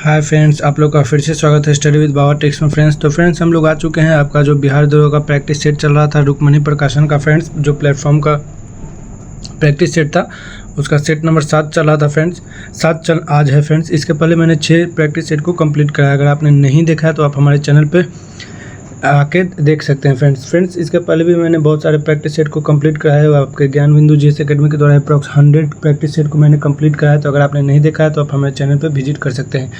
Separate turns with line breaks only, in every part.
Hi friends, आप लोग का फिर से स्वागत है स्टडी विद बाबा टेक्स में। फ्रेंड्स तो फ्रेंड्स हम लोग आ चुके हैं। आपका जो बिहार दरोगा का प्रैक्टिस सेट चल रहा था रुक्मणी प्रकाशन का, फ्रेंड्स जो प्लेटफॉर्म का प्रैक्टिस सेट था उसका सेट नंबर 7 चल रहा था। फ्रेंड्स 7 आज है। फ्रेंड्स इसके पहले मैंने 6 प्रैक्टिस सेट को कंप्लीट कराया। अगर आपने नहीं देखा है तो आप हमारे चैनल पे आके देख सकते हैं। फ्रेंड्स इसके पहले भी मैंने बहुत सारे प्रैक्टिस सेट को कंप्लीट कराया है। आपके ज्ञान बिंदु जीएस एकेडमी के द्वारा अप्रॉक्स 100 प्रैक्टिस सेट को मैंने कंप्लीट कराया है। तो अगर आपने नहीं देखा है तो आप हमारे चैनल पर विजिट कर सकते हैं।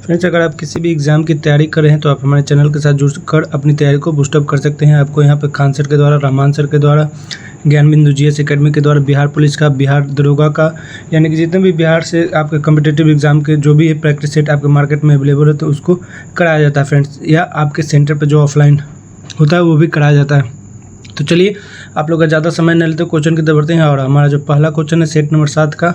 फ्रेंड्स अगर आप किसी भी एग्जाम की तैयारी कर रहे हैं तो आप हमारे चैनल के साथ जुड़कर अपनी तैयारी को बूस्टअप कर सकते हैं। आपको यहाँ पे खान सर के द्वारा, रहमान सर के द्वारा, ज्ञान बिंदु जीएस एकेडमी के द्वारा बिहार पुलिस का, बिहार दरोगा का, यानी कि जितने भी बिहार से आपके कम्पिटिटिव एग्जाम के जो भी प्रैक्टिस सेट आपके मार्केट में अवेलेबल है तो उसको कराया जाता है। फ्रेंड्स या आपके सेंटर पर जो ऑफलाइन होता है वो भी कराया जाता है। तो चलिए आप लोग का ज़्यादा समय नहीं लेते, क्वेश्चन की तरफ बढ़ते हैं। और हमारा जो पहला क्वेश्चन है सेट नंबर 7 का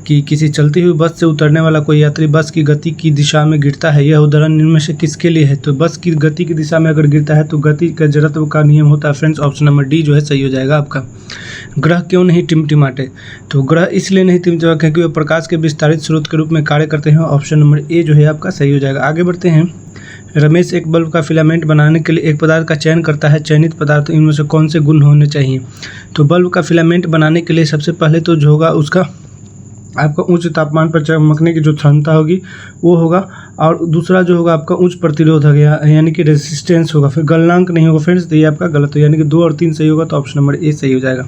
कि किसी चलती हुई बस से उतरने वाला कोई यात्री बस की गति की दिशा में गिरता है, यह उदाहरण इनमें से किसके लिए है? तो बस की गति की दिशा में अगर गिरता है तो गति का जड़त्व का नियम होता है। फ्रेंड्स ऑप्शन नंबर डी जो है सही हो जाएगा आपका। ग्रह क्यों नहीं टिमटिमाते? तो ग्रह इसलिए नहीं टिमटिमाते क्योंकि वह प्रकाश के विस्तारित स्रोत के रूप में कार्य करते हैं। ऑप्शन नंबर ए जो है आपका सही हो जाएगा। आगे बढ़ते हैं। रमेश एक बल्ब का फिलामेंट बनाने के लिए एक पदार्थ का चयन करता है। चयनित पदार्थ इनमें से कौन से गुण होने चाहिए? तो बल्ब का फिलामेंट बनाने के लिए सबसे पहले तो जो होगा उसका आपका उच्च तापमान पर चमकने की जो क्षमता होगी वो होगा, और दूसरा जो होगा आपका उच्च प्रतिरोध हो गया, यानी कि रेजिस्टेंस होगा। फिर गलनांक नहीं होगा फ्रेंड्स, तो ये आपका गलत हो, यानी कि 2 और 3 सही होगा। तो ऑप्शन नंबर ए सही हो जाएगा।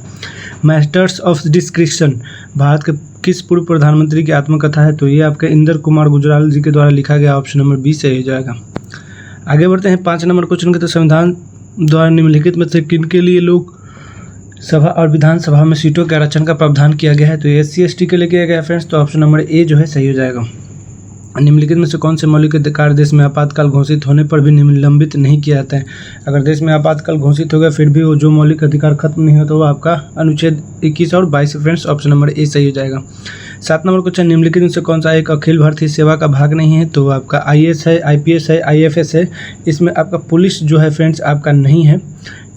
मास्टर्स ऑफ डिस्क्रिप्शन भारत के किस पूर्व प्रधानमंत्री की आत्मकथा है? तो ये आपके इंदर कुमार गुजराल जी के द्वारा लिखा गया। ऑप्शन नंबर बी सही हो जाएगा। आगे बढ़ते हैं 5 नंबर क्वेश्चन के। तो संविधान द्वारा निम्नलिखित में से किनके लिए लोक सभा और विधानसभा में सीटों के आरक्षण का प्रावधान किया गया है? तो SC ST के लिए किया गया है फ्रेंड्स। तो ऑप्शन नंबर ए जो है सही हो जाएगा। निम्नलिखित में से कौन से मौलिक अधिकार देश में आपातकाल घोषित होने पर भी निलंबित नहीं किया जाता है? अगर देश में आपातकाल घोषित हो गया फिर भी वो जो मौलिक अधिकार खत्म नहीं होता वो आपका अनुच्छेद 21 और 22 फ्रेंड्स। ऑप्शन नंबर ए सही हो जाएगा। 7 नंबर क्वेश्चन, निम्नलिखित में से कौन सा एक अखिल भारतीय सेवा का भाग नहीं है? तो आपका IAS है, IPS है, IFS है। इसमें आपका पुलिस जो है फ्रेंड्स आपका नहीं है,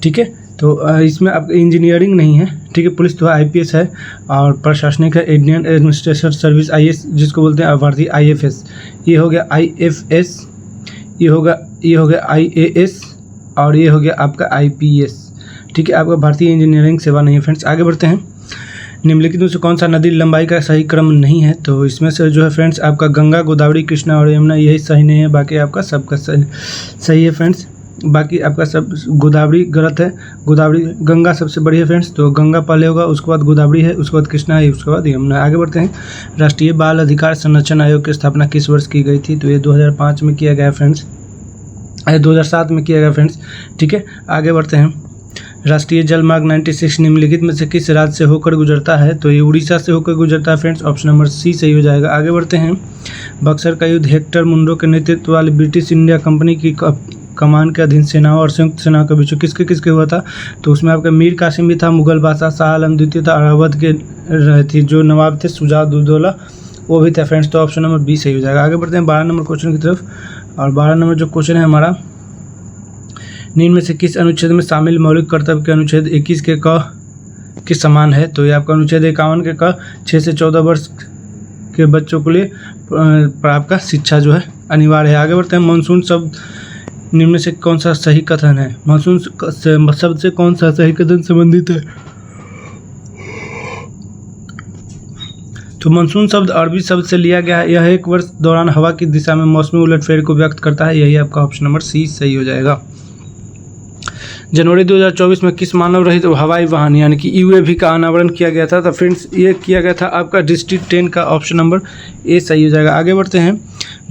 ठीक है। तो इसमें आपका इंजीनियरिंग नहीं है, ठीक है। पुलिस तो IPS है, और प्रशासनिक है इंडियन एडमिनिस्ट्रेशन सर्विस IAS जिसको बोलते हैं भारतीय IFS। ये हो गया IFS, ये हो गया IAS, और ये हो गया आपका IPS, ठीक है। आपका भारतीय इंजीनियरिंग सेवा नहीं है फ्रेंड्स। आगे बढ़ते हैं। निम्नलिखित में से कौन सा नदी लंबाई का सही क्रम नहीं है? तो इसमें से जो है फ्रेंड्स आपका गंगा, गोदावरी, कृष्णा और यमुना यही सही नहीं है। बाकी आपका सबका सही है फ्रेंड्स। बाकी आपका सब गोदावरी गलत है। गोदावरी, गंगा सबसे बड़ी है फ्रेंड्स, तो गंगा पहले होगा, उसके बाद गोदावरी है, उसके बाद कृष्णा है, उसके बाद यमुना। आगे बढ़ते हैं। राष्ट्रीय बाल अधिकार संरक्षण आयोग की स्थापना किस वर्ष की गई थी? तो ये 2005 में किया गया फ्रेंड्स, 2007 में किया गया फ्रेंड्स, ठीक है। आगे बढ़ते हैं। राष्ट्रीय जल मार्ग 96 निम्नलिखित में से किस राज्य से होकर गुजरता है? तो ये उड़ीसा से होकर गुजरता है फ्रेंड्स। ऑप्शन नंबर सी सही हो जाएगा। आगे बढ़ते हैं। बक्सर का युद्ध हेक्टर मुंडो के नेतृत्व वाली ब्रिटिश इंडिया कंपनी की कमान के अधीन सेनाओं और संयुक्त सेनाओं के बीच किसके हुआ था? तो उसमें आपका मीर कासिम भी था, मुगल बादशाह शाह आलम द्वितीय था, और अवध के थी जो नवाब थे शुजा-उद-दौला वो भी था फ्रेंड्स। तो ऑप्शन नंबर बी सही हो जाएगा। आगे बढ़ते हैं 12 नंबर क्वेश्चन की तरफ। और 12 नंबर जो क्वेश्चन है हमारा, निम्न में से किस अनुच्छेद में शामिल मौलिक कर्तव्य के अनुच्छेद 21 के क के समान है? तो ये आपका अनुच्छेद 51 के क 6 से 14 वर्ष के बच्चों के लिए आपका शिक्षा जो है अनिवार्य है। आगे बढ़ते हैं। मानसून शब्द निम्न में से कौन सा सही कथन है? मानसून शब्द से कौन सा सही कथन संबंधित है? तो मानसून शब्द अरबी शब्द से लिया गया है। यह एक वर्ष दौरान हवा की दिशा में मौसमी उलटफेर को व्यक्त करता है। यही आपका ऑप्शन नंबर सी सही हो जाएगा। जनवरी 2024 में किस मानव रहित हवाई वाहन यानी कि UAV का अनावरण किया गया था? तो फ्रेंड्स ये किया गया था आपका डिस्ट्रिक्ट 10 का। ऑप्शन नंबर ए सही हो जाएगा। आगे बढ़ते हैं।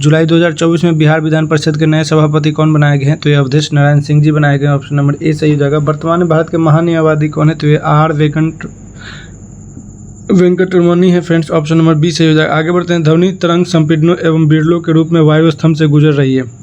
जुलाई 2024 में बिहार विधान परिषद के नए सभापति कौन बनाए गए हैं? तो ये अवधेश नारायण सिंह जी बनाए गए। ऑप्शन नंबर ए सही हो जाएगा। वर्तमान में भारत के महान्यायवादी कौन है? तो ये R वेंकटरमणी है फ्रेंड्स। ऑप्शन नंबर बी सही हो जाएगा। आगे बढ़ते हैं। ध्वनि तरंग संपीड़नों एवं बिरलों के रूप में वायु स्तंभ से गुजर रही है।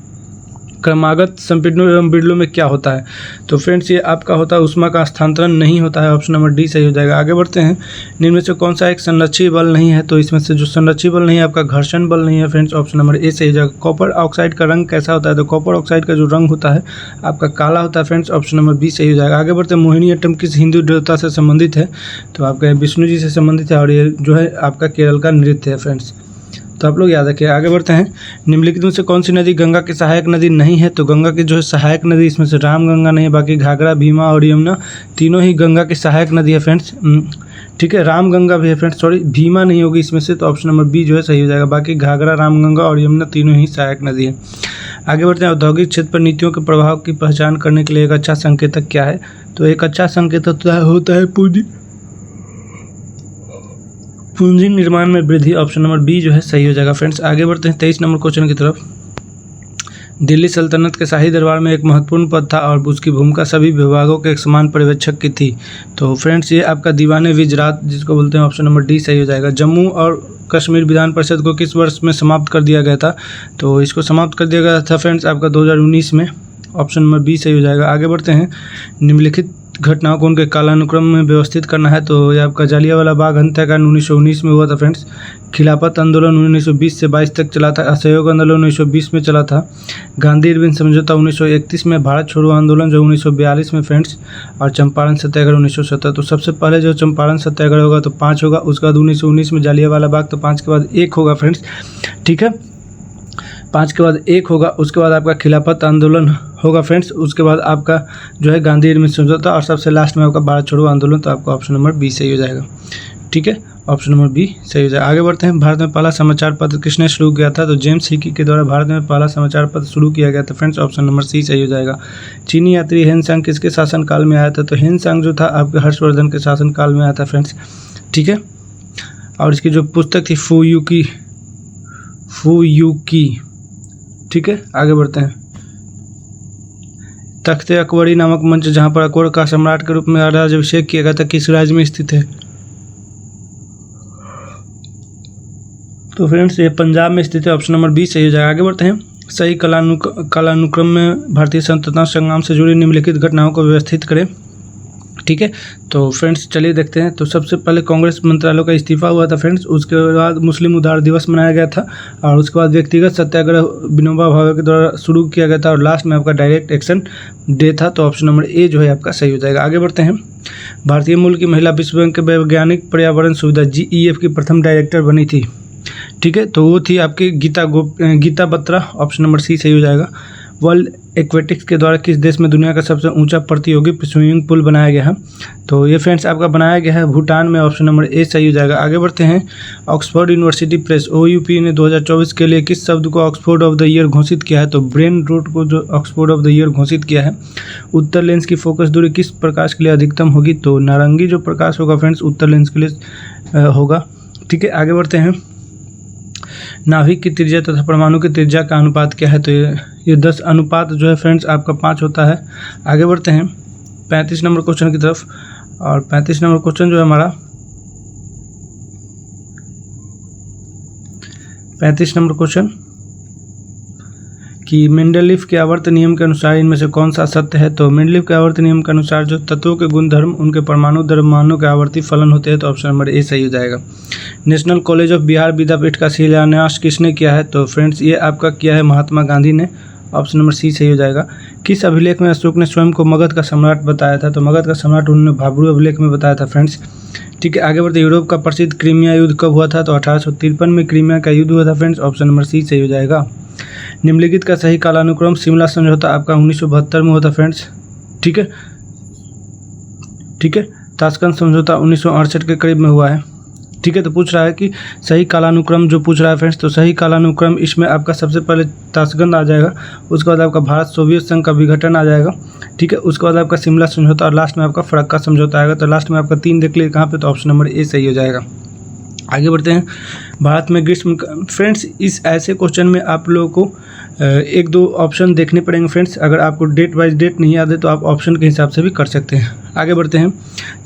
क्रमागत संपीड़नों एवं बिरलों में क्या होता है? तो फ्रेंड्स ये आपका होता है उष्मा का स्थानांतरण नहीं होता है। ऑप्शन नंबर डी सही हो जाएगा। आगे बढ़ते हैं। निम्न में से कौन सा एक संरक्षी बल नहीं है? तो इसमें से जो संरक्षी बल नहीं है आपका घर्षण बल नहीं है फ्रेंड्स। ऑप्शन नंबर ए सही हो जाएगा। कॉपर ऑक्साइड का रंग कैसा होता है? तो कॉपर ऑक्साइड का जो रंग होता है आपका काला होता है फ्रेंड्स। ऑप्शन नंबर बी सही हो जाएगा। आगे बढ़ते हैं। मोहिनी अट्टम किस हिंदू देवता से संबंधित है? तो आपका विष्णु जी से संबंधित है, और ये जो है आपका केरल का नृत्य है फ्रेंड्स। तो आप लोग याद रखिए। आगे बढ़ते हैं। निम्नलिखित में से कौन सी नदी गंगा की सहायक नदी नहीं है? तो गंगा की जो है सहायक नदी, इसमें से रामगंगा नहीं है, बाकी घाघरा, भीमा और यमुना तीनों ही गंगा की सहायक नदी है फ्रेंड्स। ठीक है, रामगंगा भी है फ्रेंड्स, सॉरी भीमा नहीं होगी इसमें से, तो ऑप्शन नंबर बी जो है सही हो जाएगा। बाकी घाघरा, रामगंगा और यमुना तीनों ही सहायक नदी है। आगे बढ़ते हैं। औद्योगिक क्षेत्र पर नीतियों के प्रभाव की पहचान करने के लिए एक अच्छा संकेतक क्या है? तो एक अच्छा संकेतक होता है पूंजी निर्माण में वृद्धि। ऑप्शन नंबर बी जो है सही हो जाएगा फ्रेंड्स। आगे बढ़ते हैं 23 नंबर क्वेश्चन की तरफ। दिल्ली सल्तनत के शाही दरबार में एक महत्वपूर्ण पद था और उसकी भूमिका सभी विभागों के एक समान पर्यवेक्षक की थी। तो फ्रेंड्स ये आपका दीवाने विजरात जिसको बोलते हैं, ऑप्शन नंबर डी सही हो जाएगा। जम्मू और कश्मीर विधान परिषद को किस वर्ष में समाप्त कर दिया गया था? तो इसको समाप्त कर दिया गया था फ्रेंड्स आपका 2019 में। ऑप्शन नंबर बी सही हो जाएगा। आगे बढ़ते हैं। निम्नलिखित घटनाओं को उनके कालानुक्रम में व्यवस्थित करना है। तो ये आपका जालियांवाला बाग हत्याकांड 1919 में हुआ था फ्रेंड्स। खिलाफत आंदोलन 1920 से 22 तक चला था। असहयोग आंदोलन 1920 में चला था। गांधी इरविन समझौता 1931 में। भारत छोड़ो आंदोलन जो 1942 में फ्रेंड्स। और चंपारण सत्याग्रह 1970। तो सबसे पहले जो चंपारण सत्याग्रह होगा तो 5 होगा, उसके बाद 1919 में जालियांवाला बाग, तो 5 के बाद 1 होगा फ्रेंड्स। ठीक है, 5 के बाद 1 होगा, उसके बाद आपका खिलाफत आंदोलन होगा फ्रेंड्स, उसके बाद आपका जो है गांधी इरविन समझौता और सबसे लास्ट में आपका भारत छोड़ो आंदोलन। तो आपका ऑप्शन नंबर बी सही हो जाएगा। ठीक है, ऑप्शन नंबर बी सही हो जाएगा। आगे बढ़ते हैं। भारत में पहला समाचार पत्र किसने शुरू किया था? तो जेम्स हिकी के द्वारा भारत में पहला समाचार पत्र शुरू किया गया था फ्रेंड्स। ऑप्शन नंबर सी सही हो जाएगा। चीनी यात्री हेनसांग किसके शासनकाल में आया था? तो हेनसांग जो था आपके हर्षवर्धन के शासनकाल में आया था फ्रेंड्स। ठीक है, और इसकी जो पुस्तक थी फू यू की। ठीक है, आगे बढ़ते हैं। तख्ते अकबरी नामक मंच जहां पर अकबर का सम्राट के रूप में राज्याभिषेक किया गया था किस राज्य में स्थित है? तो फ्रेंड्स ये पंजाब में स्थित है। ऑप्शन नंबर बी सही हो जाएगा। आगे बढ़ते हैं। सही कालानुक्रम में भारतीय स्वतंत्रता संग्राम से जुड़ी निम्नलिखित घटनाओं को व्यवस्थित करें। ठीक है, तो फ्रेंड्स चलिए देखते हैं। तो सबसे पहले कांग्रेस मंत्रालय का इस्तीफा हुआ था फ्रेंड्स, उसके बाद मुस्लिम उदार दिवस मनाया गया था और उसके बाद व्यक्तिगत सत्याग्रह विनोबा भावे के द्वारा शुरू किया गया था और लास्ट में आपका डायरेक्ट एक्शन डे था। तो ऑप्शन नंबर ए जो है आपका सही हो जाएगा। आगे बढ़ते हैं। भारतीय मूल की महिला विश्व बैंक के वैज्ञानिक पर्यावरण सुविधा GEF की प्रथम डायरेक्टर बनी थी। ठीक है, तो वो थी आपकी Geeta Batra. Option number C सही हो जाएगा। वर्ल्ड एक्वेटिक्स के द्वारा किस देश में दुनिया का सबसे ऊंचा प्रतियोगी स्विमिंग पूल बनाया गया है? तो ये फ्रेंड्स आपका बनाया गया है भूटान में। ऑप्शन नंबर ए सही हो जाएगा। आगे बढ़ते हैं। ऑक्सफोर्ड यूनिवर्सिटी प्रेस OUP ने 2024 के लिए किस शब्द को ऑक्सफोर्ड ऑफ द ईयर घोषित किया है? तो ब्रेन रूट को जो ऑक्सफोर्ड ऑफ द ईयर घोषित किया है। उत्तर लेंस की फोकस दूरी किस प्रकाश के लिए अधिकतम होगी? तो नारंगी जो प्रकाश होगा फ्रेंड्स उत्तर लेंस के लिए होगा। ठीक है, आगे बढ़ते हैं। नाभिक की त्रिज्या तथा परमाणु की त्रिज्या का अनुपात क्या है? तो ये 10 अनुपात जो है फ्रेंड्स आपका 5 होता है। आगे बढ़ते हैं 35 नंबर क्वेश्चन की तरफ। और 35 नंबर क्वेश्चन जो है हमारा 35 नंबर क्वेश्चन कि मेंडलीफ के आवर्त नियम के अनुसार इनमें से कौन सा सत्य है? तो मेंडलीफ के आवर्त नियम के अनुसार जो तत्वों के गुणधर्म उनके परमाणु द्रव्यमानों के आवर्ती फलन होते हैं। तो ऑप्शन नंबर ए सही हो जाएगा। नेशनल कॉलेज ऑफ बिहार विद्यापीठ का शिलान्यास किसने किया है? तो फ्रेंड्स ये आपका किया है महात्मा गांधी ने। ऑप्शन नंबर सी सही हो जाएगा। किस अभिलेख में अशोक ने स्वयं को मगध का सम्राट बताया था? तो मगध का सम्राट उन्होंने भाब्रू अभिलेख में बताया था फ्रेंड्स। ठीक है, आगे बढ़ते। यूरोप का प्रसिद्ध क्रीमिया युद्ध कब हुआ था? तो 1853 में क्रीमिया का युद्ध हुआ था फ्रेंड्स। ऑप्शन नंबर सी सही हो जाएगा। निम्नलिखित का सही कालानुक्रम शिमला समझौता आपका 1972 में हुआ था फ्रेंड्स। ठीक है, ताशकंद समझौता 1968 के करीब में हुआ है। ठीक है, तो पूछ रहा है कि सही कालानुक्रम जो पूछ रहा है फ्रेंड्स, तो सही कालानुक्रम इसमें आपका सबसे पहले ताशकंद आ जाएगा, उसके बाद आपका भारत सोवियत संघ का विघटन आ जाएगा। ठीक है, उसके बाद आपका शिमला समझौता और लास्ट में आपका फरक्का समझौता आएगा। तो लास्ट में आपका 3 देख लीजिए कहाँ पे, तो ऑप्शन नंबर ए सही हो जाएगा। आगे बढ़ते हैं। भारत में ग्रीष्म फ्रेंड्स इस ऐसे क्वेश्चन में आप लोगों को 1-2 ऑप्शन देखने पड़ेंगे फ्रेंड्स। अगर आपको डेट वाइज डेट नहीं याद है तो आप ऑप्शन के हिसाब से भी कर सकते हैं। आगे बढ़ते हैं।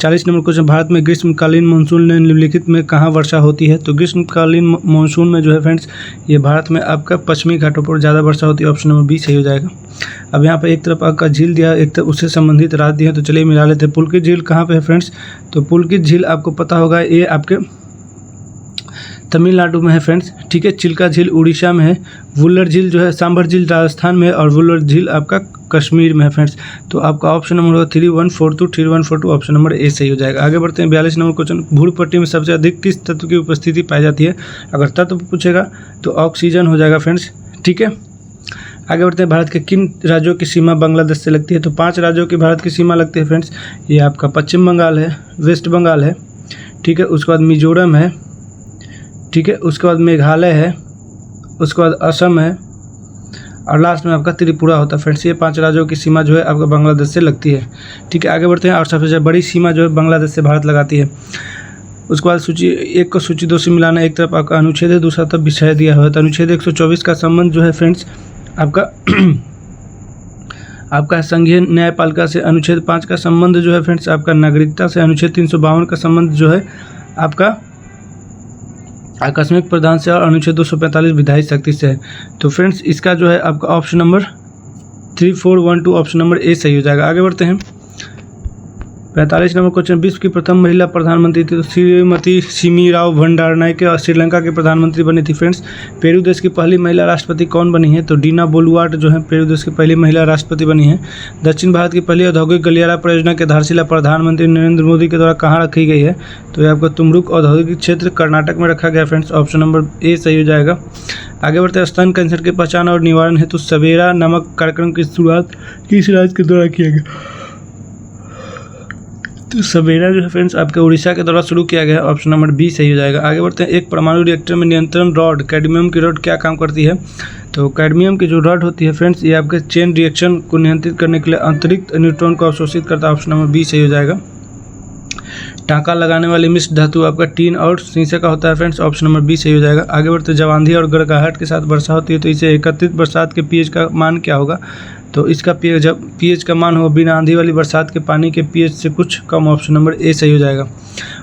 40 नंबर क्वेश्चन। भारत में ग्रीष्मकालीन मानसून में निम्नलिखित में कहाँ वर्षा होती है? तो ग्रीष्मकालीन मानसून में जो है फ्रेंड्स ये भारत में आपका पश्चिमी घाटों पर ज़्यादा वर्षा होती है। ऑप्शन नंबर बी सही हो जाएगा। अब यहाँ पर एक तरफ आपका झील दिया, एक तरफ उससे संबंधित राज्य दिया, तो चलिए मिला लेते हैं। पुलकित झील कहाँ पे है फ्रेंड्स? तो पुलकित झील आपको पता होगा ये आपके तमिलनाडु में है फ्रेंड्स। ठीक है, चिल्का झील उड़ीसा में है। वुल्लर झील जो है सांभर झील राजस्थान में है और वुल्लर झील आपका कश्मीर में है फ्रेंड्स। तो आपका ऑप्शन नंबर होगा 3142 3142, ऑप्शन नंबर ए सही हो जाएगा। आगे बढ़ते हैं 42 नंबर क्वेश्चन, भ्रूण पट्टी में सबसे अधिक किस तत्व की उपस्थिति पाई जाती है? अगर तत्व पूछेगा तो ऑक्सीजन हो जाएगा फ्रेंड्स, ठीक है। आगे बढ़ते हैं, भारत के किन राज्यों की सीमा बांग्लादेश से लगती है? तो 5 राज्यों की भारत की सीमा लगती है फ्रेंड्स। ये आपका पश्चिम बंगाल है, वेस्ट बंगाल है, ठीक है, उसके बाद मिजोरम है, ठीक है, उसके बाद मेघालय है, उसके बाद असम है और लास्ट में आपका त्रिपुरा होता है फ्रेंड्स। ये 5 राज्यों की सीमा जो है आपका बांग्लादेश से लगती है, ठीक है। आगे बढ़ते हैं, और सबसे बड़ी सीमा जो है बांग्लादेश से भारत लगाती है। उसके बाद सूची 1 को सूची 2 से मिलाना, एक तरफ आपका अनुच्छेद है, दूसरा तरफ विषय दिया हुआ है। तो अनुच्छेद 124 का संबंध जो है फ्रेंड्स आपका संघीय न्यायपालिका से, अनुच्छेद 5 का संबंध जो है फ्रेंड्स आपका नागरिकता से, अनुच्छेद 352 का संबंध जो है आपका आकस्मिक प्रदान से और अनुच्छेद 245 विधायी शक्ति से है। तो फ्रेंड्स इसका जो है आपका option number 3412, option number A सही हो जाएगा। आगे बढ़ते हैं, 45 नंबर क्वेश्चन, विश्व की प्रथम महिला प्रधानमंत्री थी? तो श्रीमती सिमी राव भंडारनायके और श्रीलंका के प्रधानमंत्री बनी थी फ्रेंड्स। पेरू देश की पहली महिला राष्ट्रपति कौन बनी है? तो डीना बोलुआर्ट जो है पेरू देश की पहली महिला राष्ट्रपति बनी है। दक्षिण भारत की पहली औद्योगिक गलियारा परियोजना की आधारशिला प्रधानमंत्री नरेंद्र मोदी के द्वारा कहाँ रखी गई है? तो ये आपका तुमरुक औद्योगिक क्षेत्र कर्नाटक में रखा गया फ्रेंड्स, ऑप्शन नंबर ए सही हो जाएगा। आगे बढ़ते हैं, स्तन कैंसर की पहचान और निवारण हेतु सवेरा नामक कार्यक्रम की शुरुआत किस राज्य के द्वारा किया गया? तो सवेरा जो है फ्रेंड्स आपके उड़ीसा के द्वारा शुरू किया गया है, ऑप्शन नंबर बी सही हो जाएगा। आगे बढ़ते हैं, एक परमाणु रिएक्टर में नियंत्रण रॉड, कैडमियम की रॉड क्या काम करती है? तो कैडमियम की जो रॉड होती है फ्रेंड्स ये आपके चेन रिएक्शन को नियंत्रित करने के लिए अतिरिक्त न्यूट्रॉन को अवशोषित करता है, ऑप्शन नंबर बी सही हो जाएगा। टाँका लगाने वाली मिश्र धातु आपका टीन और शीशे का होता है फ्रेंड्स, ऑप्शन नंबर बी सही हो जाएगा। आगे बढ़ते, जब आंधी और गड़गड़ाहट के साथ वर्षा होती है तो इसे एकत्रित बरसात के पीएच का मान क्या होगा? तो इसका जब पीएच का मान हो बिना आंधी वाली बरसात के पानी के पीएच से कुछ कम, ऑप्शन नंबर ए सही हो जाएगा।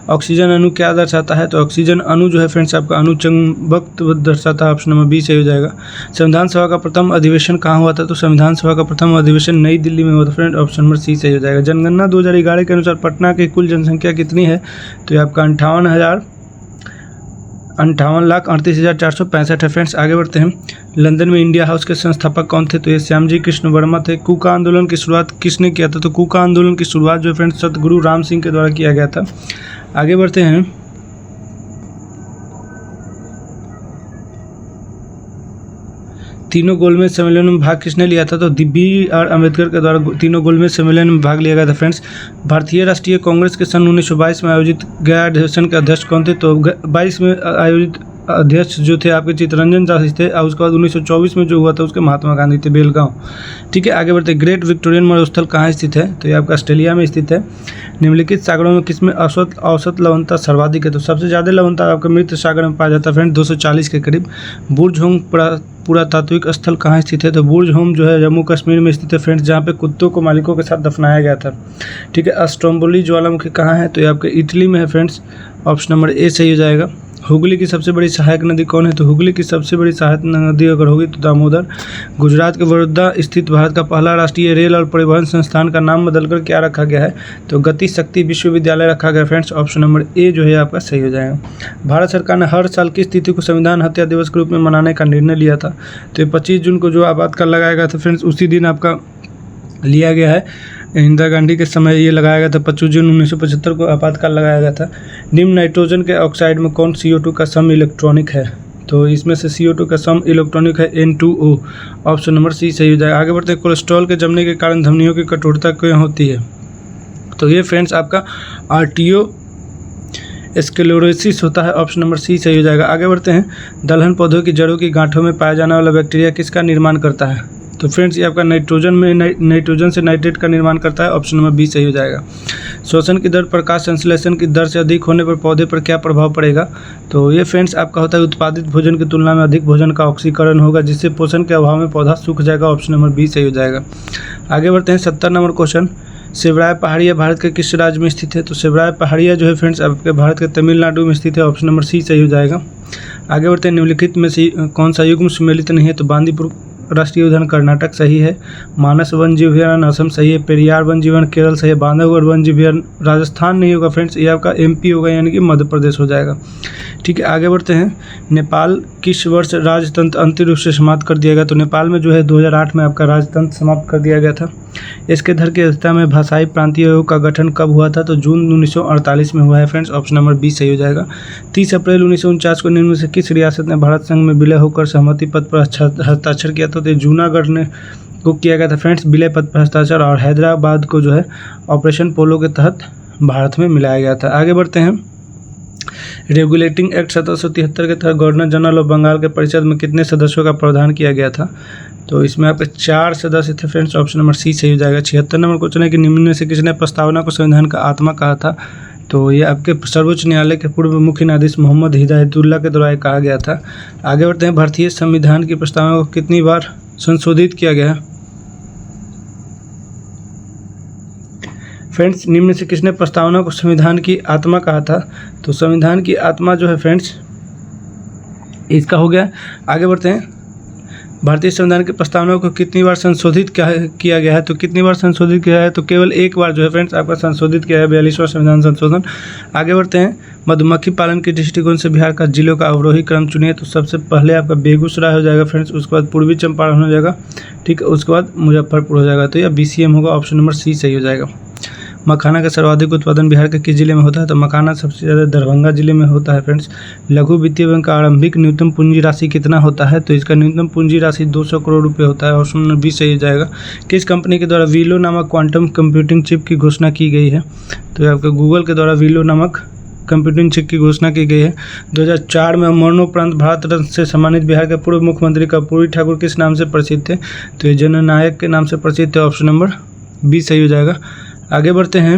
ऑक्सीजन अणु क्या दर्शाता है? तो ऑक्सीजन अणु जो है फ्रेंड्स आपका अणुचुंबकत्व दर्शाता है, ऑप्शन नंबर बी सही हो जाएगा। संविधान सभा का प्रथम अधिवेशन कहाँ हुआ था? तो संविधान सभा का प्रथम अधिवेशन नई दिल्ली में हुआ था फ्रेंड, ऑप्शन नंबर सी सही हो जाएगा। जनगणना 2011 के अनुसार पटना की कुल जनसंख्या कितनी है? तो ये आपका 58,38,465 है फ्रेंड्स। आगे बढ़ते हैं, लंदन में इंडिया हाउस के संस्थापक कौन थे? तो ये श्यामजी कृष्ण वर्मा थे। कूका आंदोलन की शुरुआत किसने किया था? तो कूका आंदोलन की शुरुआत जो फ्रेंड्स सतगुरु राम सिंह के द्वारा किया गया था। आगे बढ़ते हैं, तीनों गोलमेज सम्मेलन में भाग किसने लिया था? तो BR अम्बेडकर के द्वारा तीनों गोलमेज सम्मेलन में भाग लिया गया था फ्रेंड्स। भारतीय राष्ट्रीय कांग्रेस के सन 1922 में आयोजित गया अधिवेशन के अध्यक्ष कौन थे? तो 22 में आयोजित अध्यक्ष जो थे आपके चित्तरंजन दास थे, और उसके बाद 1924 में जो हुआ था उसके महात्मा गांधी थे, बेलगांव, ठीक है। आगे बढ़ते, ग्रेट विक्टोरियन मरुस्थल कहाँ स्थित है? तो ये आपका ऑस्ट्रेलिया में स्थित है। निम्नलिखित सागरों में किसमें औसत लवणता सर्वाधिक है? तो सबसे ज़्यादा लवणता आपका मृत सागर में पाया जाता है फ्रेंड, 240 के करीब। बुर्ज होम पुरातात्विक स्थल कहाँ स्थित है? तो बुर्ज होम जो है जम्मू कश्मीर में स्थित है फ्रेंड्स, जहाँ पे कुत्तों को मालिकों के साथ दफनाया गया था, ठीक है। अस्ट्रोम्बोली ज्वालामुखी कहाँ है? तो ये आपके इटली में है फ्रेंड्स, ऑप्शन नंबर ए सही हो जाएगा। हुगली की सबसे बड़ी सहायक नदी कौन है? तो हुगली की सबसे बड़ी सहायक नदी अगर होगी तो दामोदर। गुजरात के वडोदरा स्थित भारत का पहला राष्ट्रीय रेल और परिवहन संस्थान का नाम बदलकर क्या रखा गया है? तो गति शक्ति विश्वविद्यालय रखा गया फ्रेंड्स, ऑप्शन नंबर ए जो है आपका सही हो जाएगा। भारत सरकार ने हर साल किस तिथि को संविधान हत्या दिवस के रूप में मनाने का निर्णय लिया था? तो 25 जून को जो आपातकाल लगाया गया था फ्रेंड्स, उसी दिन आपका लिया गया है। इंदिरा गांधी के समय ये लगाया गया था, 25 जून 1975 को आपातकाल लगाया गया था। निम्न नाइट्रोजन के ऑक्साइड में कौन CO2 का सम इलेक्ट्रॉनिक है? तो इसमें से CO2 का सम इलेक्ट्रॉनिक है N2O, ऑप्शन नंबर सी सही हो जाएगा। आगे बढ़ते हैं, कोलेस्ट्रॉल के जमने के कारण धमनियों की कठोरता क्यों होती है? तो ये फ्रेंड्स आपका आर्टियोस्क्लेरोसिस होता है, ऑप्शन नंबर सी सही हो जाएगा। आगे बढ़ते हैं, दलहन पौधों की जड़ों की गांठों में पाया जाने वाला बैक्टीरिया किसका निर्माण करता है? तो फ्रेंड्स ये आपका नाइट्रोजन से नाइट्रेट का निर्माण करता है, ऑप्शन नंबर बी सही हो जाएगा। श्वसन की दर प्रकाश संश्लेषण की दर से अधिक होने पर पौधे पर क्या प्रभाव पड़ेगा? तो ये फ्रेंड्स आपका होता है उत्पादित भोजन की तुलना में अधिक भोजन का ऑक्सीकरण होगा, जिससे पोषण के अभाव में पौधा सूख जाएगा, ऑप्शन नंबर बी सही हो जाएगा। आगे बढ़ते हैं, 70 नंबर क्वेश्चन, शिवराय पहाड़िया भारत के किस राज्य में स्थित है? तो शिवराय पहाड़िया जो है फ्रेंड्स आपके भारत के तमिलनाडु में स्थित है, ऑप्शन नंबर सी सही हो जाएगा। आगे बढ़ते हैं, निम्नलिखित में से कौन सा युग्म सुमेलित नहीं है? तो बांदीपुर राष्ट्रीय उद्यान कर्नाटक सही है, मानस वन जीव अभयारण्य असम सही है, पेरियार वन जीव केरल सही है, बांधवगढ़ वन जीव राजस्थान नहीं होगा फ्रेंड्स, ये आपका MP होगा यानी कि मध्य प्रदेश हो जाएगा। ठीक है, आगे बढ़ते हैं। नेपाल किस वर्ष राजतंत्र अंतिम रूप से समाप्त कर दिया गया? तो नेपाल में जो है 2008 में आपका राजतंत्र समाप्त कर दिया गया था। इसके धर की अध्यक्षता में भाषाई प्रांतीय आयोग का गठन कब हुआ था? तो जून 1948 में हुआ है फ्रेंड्स, ऑप्शन नंबर बी सही हो जाएगा। 30 अप्रैल 1949 को निम्न में से किस रियासत ने भारत संघ में विलय होकर सहमति पत्र पर हस्ताक्षर किया था? तो जूनागढ़ ने को किया गया था फ्रेंड्स विलय पत्र पर हस्ताक्षर, और हैदराबाद को जो है ऑपरेशन पोलो के तहत भारत में मिलाया गया था। आगे बढ़ते हैं। रेगुलेटिंग एक्ट 1773 के तहत गवर्नर जनरल ऑफ बंगाल के परिषद में कितने सदस्यों का प्रावधान किया गया था? तो इसमें आपके 4 सदस्य थे फ्रेंड्स, ऑप्शन नंबर सी सही हो जाएगा। 76 नंबर क्वेश्चन है कि निम्न में से किसने प्रस्तावना को संविधान का आत्मा कहा था? तो ये आपके सर्वोच्च न्यायालय के पूर्व मुख्य न्यायाधीश मोहम्मद हिदायतुल्ला के द्वारा कहा गया था। आगे बढ़ते हैं। भारतीय संविधान की प्रस्तावना को कितनी बार संशोधित किया गया? फ्रेंड्स, निम्न में से किसने प्रस्तावना को संविधान की आत्मा कहा था? तो संविधान की आत्मा जो है फ्रेंड्स इसका हो गया। आगे बढ़ते हैं। भारतीय संविधान की प्रस्तावना को कितनी बार संशोधित किया गया है? तो कितनी बार संशोधित किया है? तो केवल एक बार जो है फ्रेंड्स आपका संशोधित किया है, 42वां संविधान संशोधन। आगे बढ़ते हैं। मधुमक्खी पालन के दृष्टिकोण से बिहार का जिलों का अवरोही क्रम चुनिए। तो सबसे पहले आपका बेगूसराय हो जाएगा फ्रेंड्स, उसके बाद पूर्वी चंपारण हो जाएगा, ठीक है, उसके बाद मुजफ्फरपुर हो जाएगा। तो यह BCM होगा, ऑप्शन नंबर सी सही हो जाएगा। मखाना का सर्वाधिक उत्पादन बिहार के किस जिले में होता है? तो मखाना सबसे ज़्यादा दरभंगा जिले में होता है फ्रेंड्स। लघु वित्तीय बैंक का आरंभिक न्यूनतम पूंजी राशि कितना होता है? तो इसका न्यूनतम पूंजी राशि 200 करोड़ रुपए होता है, ऑप्शन नंबर बी सही हो जाएगा। किस कंपनी के द्वारा वीलो नामक क्वांटम कंप्यूटिंग चिप की घोषणा की गई है? तो आपके गूगल के द्वारा वीलो नामक कंप्यूटिंग चिप की घोषणा की गई है। 2004 में मरणोपरांत भारत रत्न से सम्मानित बिहार के पूर्व मुख्यमंत्री कर्पूरी ठाकुर किस नाम से प्रसिद्ध थे? तो ये जननायक के नाम से प्रसिद्ध थे, ऑप्शन नंबर बी सही हो जाएगा। आगे बढ़ते हैं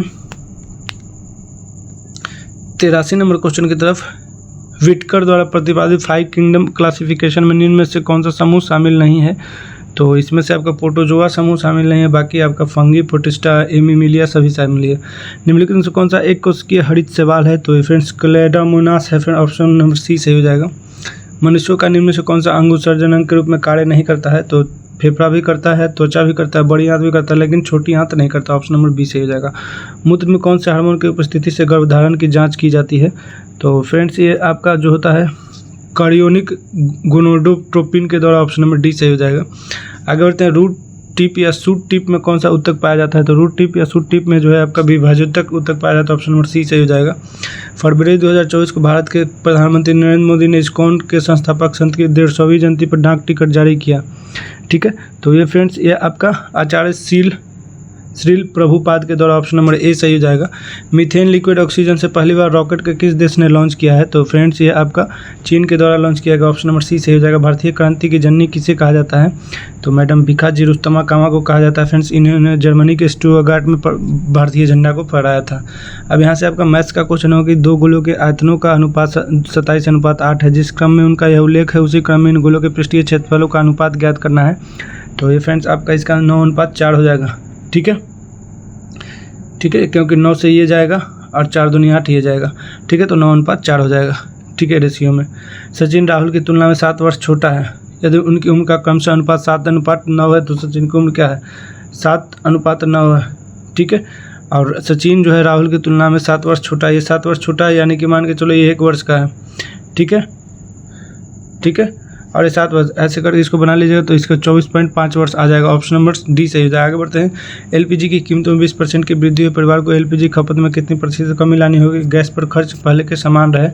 83 नंबर क्वेश्चन की तरफ। विटकर द्वारा प्रतिपादित 5 किंगडम क्लासिफिकेशन में निम्न में से कौन सा समूह शामिल नहीं है? तो इसमें से आपका प्रोटोजोआ समूह शामिल नहीं है, बाकी आपका फंगी, प्रोटिस्टा, एमिमिलिया सभी शामिल है। निम्नलिखित में से कौन सा एक कोशिकीय हरित शैवाल है? तो फ्रेंड्स क्लेडामोनास है फ्रेंड, ऑप्शन नंबर सी सही हो जाएगा। मनुष्यों का निम्न में से कौन सा अंग उत्सर्जन अंग के रूप में कार्य नहीं करता है? तो फेफड़ा भी करता है, त्वचा भी करता है, बड़ी आंत भी करता है, लेकिन छोटी आंत नहीं करता, ऑप्शन नंबर बी सही हो जाएगा। मूत्र में कौन से हार्मोन की उपस्थिति से गर्भधारण की जांच की जाती है? तो फ्रेंड्स ये आपका जो होता है कार्योनिक गोनोडोट्रोपिन के द्वारा, ऑप्शन नंबर डी सही हो जाएगा। आगे बढ़ते हैं। रूट टिप या सूट टिप में कौन सा उत्तक पाया जाता है? तो रूट टिप या सूट टिप में जो है आपका विभाजोत्तक उत्तक पाया जाता है, ऑप्शन नंबर सी सही हो जाएगा। फरवरी 2024 को भारत के प्रधानमंत्री नरेंद्र मोदी ने इस्कॉन के संस्थापक संत की 150वीं जयंती पर डाक टिकट जारी किया, ठीक है। तो ये फ्रेंड्स ये आपका आचार्य श्रील प्रभुपाद के द्वारा, ऑप्शन नंबर ए सही हो जाएगा। मीथेन लिक्विड ऑक्सीजन से पहली बार रॉकेट के किस देश ने लॉन्च किया है? तो फ्रेंड्स ये आपका चीन के द्वारा लॉन्च किया गया, ऑप्शन नंबर सी सही हो जाएगा। भारतीय क्रांति की जननी किसे कहा जाता है? तो मैडम भिखाजी रुस्तमा कामा को कहा जाता है फ्रेंड्स। इन्होंने जर्मनी के स्टुटगार्ट में भारतीय झंडा को फहराया था। अब यहाँ से आपका मैथ्स का क्वेश्चन होगा कि दो गोलों के आयतनों का अनुपात 27:8 है। जिस क्रम में उनका यह उल्लेख है उसी क्रम में इन गोलों के पृष्ठीय क्षेत्रफलों का अनुपात ज्ञात करना है। तो ये फ्रेंड्स आपका इसका 9:4 हो जाएगा, ठीक है, ठीक है, क्योंकि 9 से ये जाएगा और 4 दूनी 8 ये जाएगा, ठीक है, तो 9:4 हो जाएगा, ठीक है, रेशियो में। सचिन राहुल की तुलना में 7 वर्ष छोटा है। यदि उनकी उम्र का क्रमशः अनुपात 7:9 है तो सचिन की उम्र क्या है? 7:9 है, ठीक है। और सचिन जो है राहुल की तुलना में 7 वर्ष छोटा है, ये 7 वर्ष छोटा है, यानी कि मान के चलो ये 1 वर्ष का है, ठीक है, ठीक है, और ये 7 वर्ष ऐसे करके इसको बना लीजिएगा तो इसका 24.5 वर्ष आ जाएगा, ऑप्शन नंबर डी सही हो जाएगा। आगे बढ़ते हैं। एलपीजी की कीमतों में 20% की वृद्धि हुई, परिवार को एलपीजी खपत में कितनी प्रतिशत कमी लानी होगी? गैस पर खर्च पहले के समान रहे।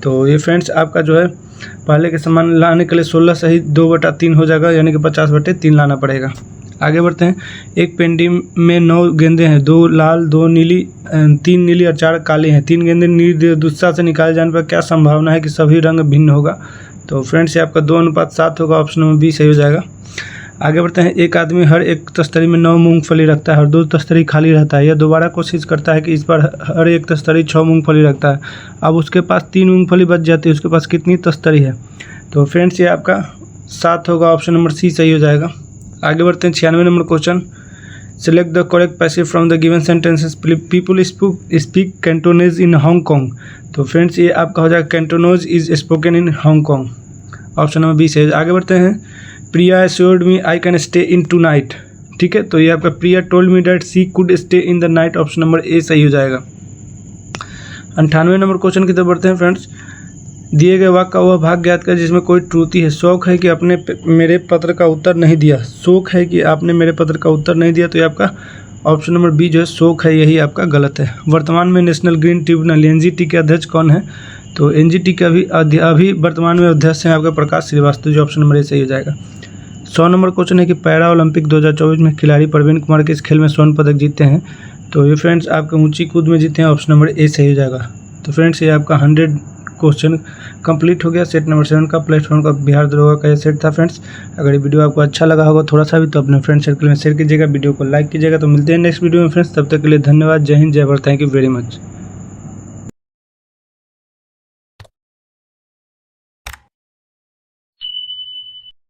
तो ये फ्रेंड्स आपका जो है पहले के समान लाने के लिए 16 सही 2/3 हो जाएगा, यानी कि 50/3 लाना पड़ेगा। आगे बढ़ते हैं। एक पेंडी में 9 गेंदें हैं, 2 लाल, 2 नीली, 3 नीली और 4 काली हैं। 3 गेंदें निर्दिशा से निकाले जाने पर क्या संभावना है कि सभी रंग भिन्न होगा? तो फ्रेंड्स ये आपका 2:7 होगा, ऑप्शन नंबर बी सही हो जाएगा। आगे बढ़ते हैं। एक आदमी हर एक तस्तरी में 9 मूंगफली रखता है और 2 तस्तरी खाली रहता है। यह दोबारा कोशिश करता है कि इस पर हर एक तस्तरी 6 मूंगफली रखता है। अब उसके पास 3 मूंगफली बच जाती है, उसके पास कितनी तस्तरी है? तो फ्रेंड्स ये आपका 7 होगा, ऑप्शन नंबर सी सही हो जाएगा। आगे बढ़ते हैं। 96 number question. Select the correct passive from the given sentences. People speak Cantonese in Hong Kong. तो फ्रेंड्स ये आपका हो जाएगा Cantonese is spoken in Hong Kong, option number B से। आगे बढ़ते हैं। Priya assured me I can stay in tonight. ठीक है, तो ये आपका Priya told me that she could stay in the night, option number A सही हो जाएगा। 98 नंबर क्वेश्चन की तरफ बढ़ते हैं फ्रेंड्स। दिए गए वाक्य का वह भाग ज्ञात कर जिसमें कोई त्रुटि है। शौक है कि आपने मेरे पत्र का उत्तर नहीं दिया। शौक है कि आपने मेरे पत्र का उत्तर नहीं दिया, तो ये आपका ऑप्शन नंबर बी जो है शौक है, यही आपका गलत है। वर्तमान में नेशनल ग्रीन ट्रिब्यूनल एनजीटी के अध्यक्ष कौन है? तो एनजीटी के अभी वर्तमान में अध्यक्ष हैं आपका प्रकाश श्रीवास्तव, जो ऑप्शन नंबर ए सही हो जाएगा। 100 नंबर क्वेश्चन है कि पैरा ओलंपिक 2024 में खिलाड़ी प्रवीण कुमार किस खेल में स्वर्ण पदक जीते हैं? तो ये फ्रेंड्स आपके ऊंची कूद में जीते हैं, ऑप्शन नंबर ए सही हो जाएगा। तो फ्रेंड्स ये आपका 100 क्वेश्चन कंप्लीट हो गया। सेट नंबर 7 का प्लेटफॉर्म का बिहार दरोगा का ये सेट था फ्रेंड्स। अगर ये वीडियो आपको अच्छा लगा होगा थोड़ा सा भी, तो अपने फ्रेंड सर्कल में शेयर कीजिएगा, वीडियो को लाइक कीजिएगा। तो मिलते हैं नेक्स्ट वीडियो में फ्रेंड्स, तब तक के लिए धन्यवाद। जय हिंद, जय Bharat, thank you very much.